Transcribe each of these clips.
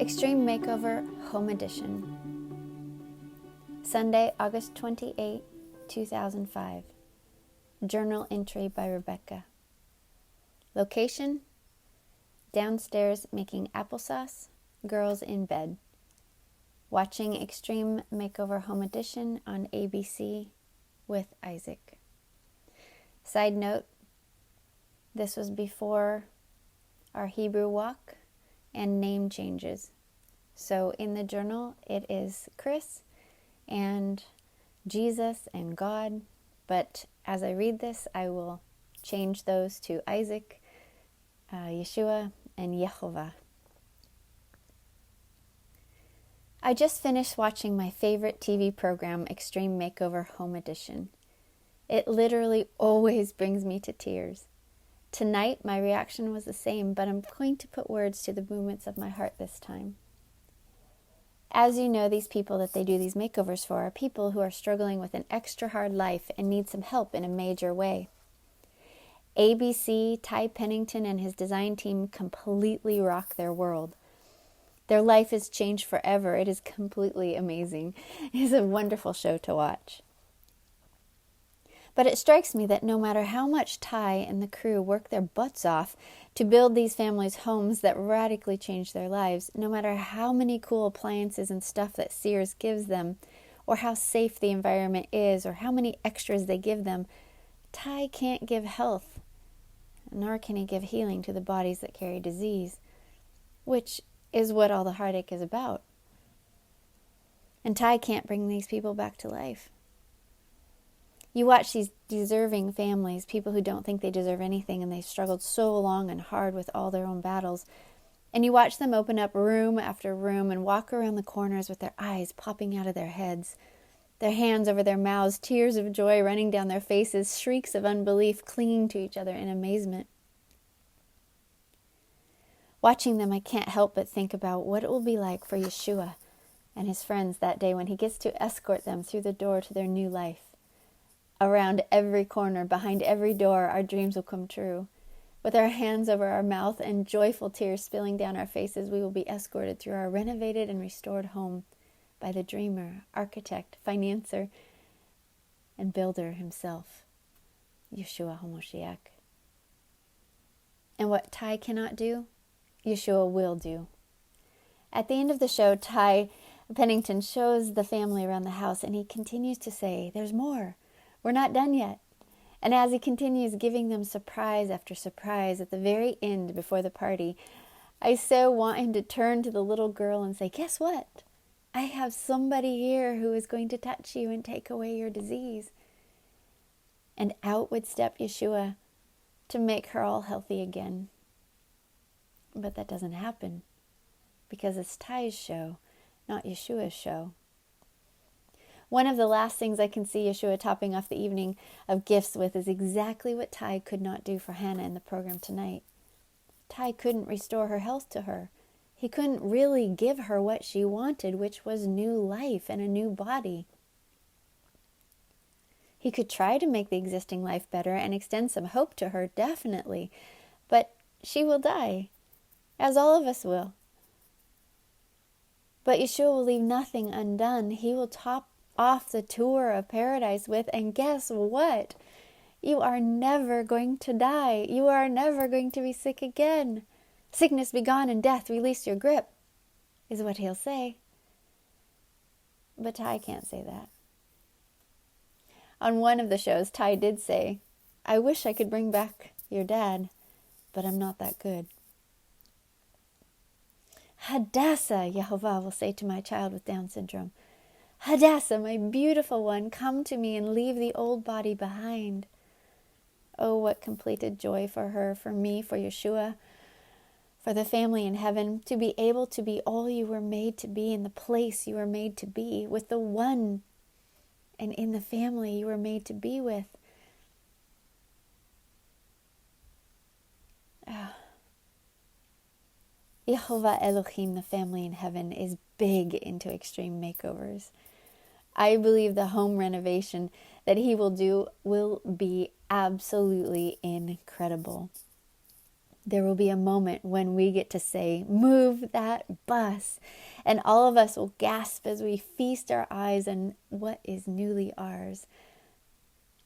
Extreme Makeover Home Edition. Sunday, August 28, 2005. Journal entry by Rebekah. Location: downstairs making applesauce, girls in bed. Watching Extreme Makeover Home Edition on ABC with Isaac. Side note, this was before our Hebrew walk and name changes. So in the journal, it is Chris and Jesus and God. But as I read this, I will change those to Isaac, Yeshua, and Yehovah. I just finished watching my favorite TV program, Extreme Makeover Home Edition. It literally always brings me to tears. Tonight, my reaction was the same, but I'm going to put words to the movements of my heart this time. As you know, these people that they do these makeovers for are people who are struggling with an extra hard life and need some help in a major way. ABC, Ty Pennington, and his design team completely rock their world. Their life is changed forever. It is completely amazing. It is a wonderful show to watch. But it strikes me that no matter how much Ty and the crew work their butts off to build these families' homes that radically change their lives, no matter how many cool appliances and stuff that Sears gives them, or how safe the environment is, or how many extras they give them, Ty can't give health, nor can he give healing to the bodies that carry disease, which is what all the heartache is about. And Ty can't bring these people back to life. You watch these deserving families, people who don't think they deserve anything, and they've struggled so long and hard with all their own battles, and you watch them open up room after room and walk around the corners with their eyes popping out of their heads, their hands over their mouths, tears of joy running down their faces, shrieks of unbelief clinging to each other in amazement. Watching them, I can't help but think about what it will be like for Yeshua and his friends that day when he gets to escort them through the door to their new life. Around every corner, behind every door, our dreams will come true. With our hands over our mouth and joyful tears spilling down our faces, we will be escorted through our renovated and restored home by the dreamer, architect, financier, and builder himself, Yeshua HaMashiach. And what Ty cannot do, Yeshua will do. At the end of the show, Ty Pennington shows the family around the house, and he continues to say, "There's more. We're not done yet." And as he continues giving them surprise after surprise at the very end before the party, I so want him to turn to the little girl and say, "Guess what? I have somebody here who is going to touch you and take away your disease." And out would step Yeshua to make her all healthy again. But that doesn't happen because it's Ty's show, not Yeshua's show. One of the last things I can see Yeshua topping off the evening of gifts with is exactly what Ty could not do for Hannah in the program tonight. Ty couldn't restore her health to her. He couldn't really give her what she wanted, which was new life and a new body. He could try to make the existing life better and extend some hope to her, definitely, but she will die, as all of us will. But Yeshua will leave nothing undone. He will top off the tour of paradise with, and guess what? You are never going to die. You are never going to be sick again. Sickness be gone and death release your grip, is what he'll say. But Ty can't say that. On one of the shows, Ty did say, "I wish I could bring back your dad, but I'm not that good." "Hadassah," Yehovah will say to my child with Down syndrome. "Hadassah, my beautiful one, come to me and leave the old body behind." Oh, what completed joy for her, for me, for Yeshua, for the family in heaven, to be able to be all you were made to be in the place you were made to be, with the one and in the family you were made to be with. Yehovah Elohim, the family in heaven, is big into extreme makeovers. I believe the home renovation that he will do will be absolutely incredible. There will be a moment when we get to say, "Move that bus." And all of us will gasp as we feast our eyes on what is newly ours.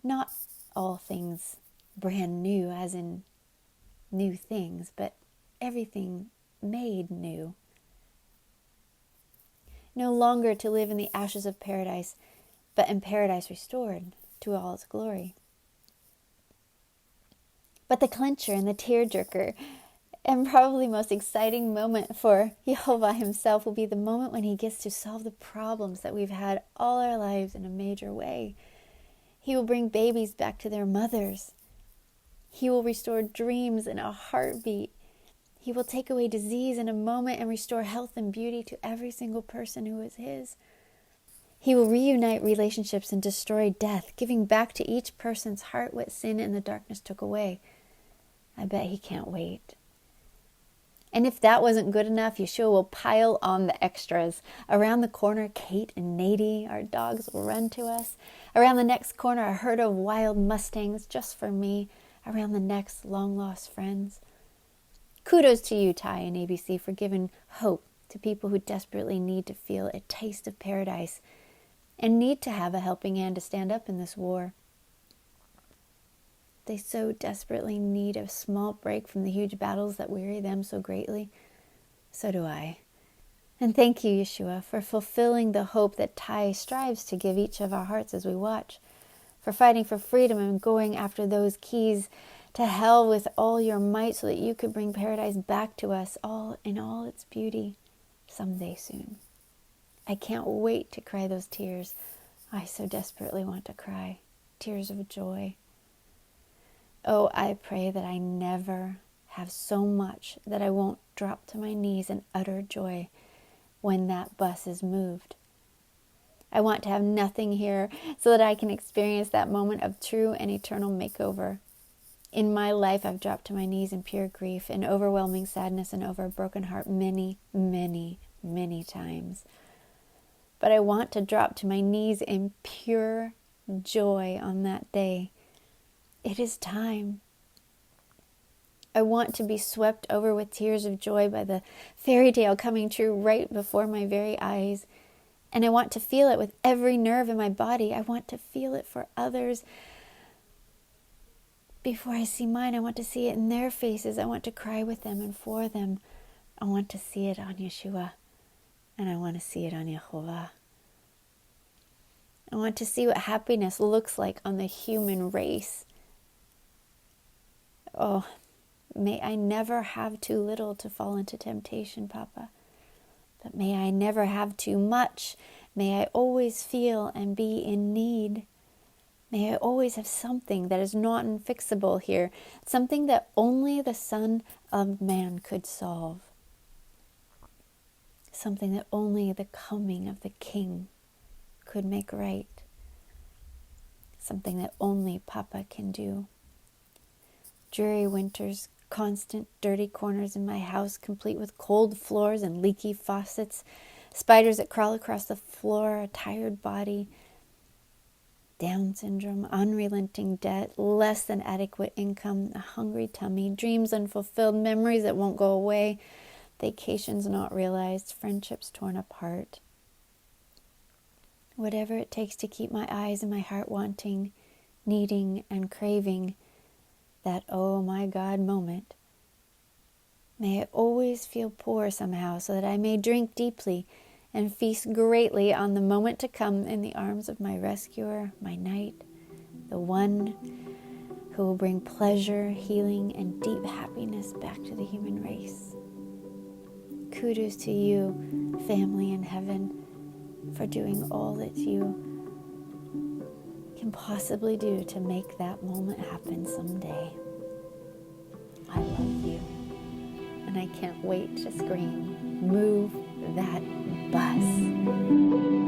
Not all things brand new, as in new things, but everything made new. No longer to live in the ashes of paradise, but in paradise restored to all its glory. But the clincher and the tearjerker, and probably most exciting moment for Yehovah himself, will be the moment when he gets to solve the problems that we've had all our lives in a major way. He will bring babies back to their mothers. He will restore dreams in a heartbeat. He will take away disease in a moment and restore health and beauty to every single person who is his. He will reunite relationships and destroy death, giving back to each person's heart what sin and the darkness took away. I bet he can't wait. And if that wasn't good enough, Yeshua will pile on the extras. Around the corner, Kate and Nady, our dogs, will run to us. Around the next corner, a herd of wild Mustangs just for me. Around the next, long-lost friends. Kudos to you, Ty and ABC, for giving hope to people who desperately need to feel a taste of paradise and need to have a helping hand to stand up in this war. They so desperately need a small break from the huge battles that weary them so greatly. So do I. And thank you, Yeshua, for fulfilling the hope that Ty strives to give each of our hearts as we watch, for fighting for freedom and going after those keys to hell with all your might so that you could bring paradise back to us all in all its beauty someday soon. I can't wait to cry those tears. I so desperately want to cry. Tears of joy. Oh, I pray that I never have so much that I won't drop to my knees in utter joy when that bus is moved. I want to have nothing here so that I can experience that moment of true and eternal makeover. In my life, I've dropped to my knees in pure grief, in overwhelming sadness, and over a broken heart many, many, many times. But I want to drop to my knees in pure joy on that day. It is time. I want to be swept over with tears of joy by the fairy tale coming true right before my very eyes. And I want to feel it with every nerve in my body. I want to feel it for others. Before I see mine, I want to see it in their faces. I want to cry with them and for them. I want to see it on Yeshua. And I want to see it on Yehovah. I want to see what happiness looks like on the human race. Oh, may I never have too little to fall into temptation, Papa. But may I never have too much. May I always feel and be in need. May I always have something that is not unfixable here, something that only the Son of Man could solve, something that only the coming of the King could make right, something that only Papa can do. Dreary winters, constant dirty corners in my house, complete with cold floors and leaky faucets, spiders that crawl across the floor, a tired body, Down syndrome, unrelenting debt, less than adequate income, a hungry tummy, dreams unfulfilled, memories that won't go away, vacations not realized, friendships torn apart. Whatever it takes to keep my eyes and my heart wanting, needing, and craving that oh my God moment. May I always feel poor somehow so that I may drink deeply and feast greatly on the moment to come in the arms of my rescuer, my knight, the one who will bring pleasure, healing, and deep happiness back to the human race. Kudos to you, family in heaven, for doing all that you can possibly do to make that moment happen someday. I love you, and I can't wait to scream, move that bus.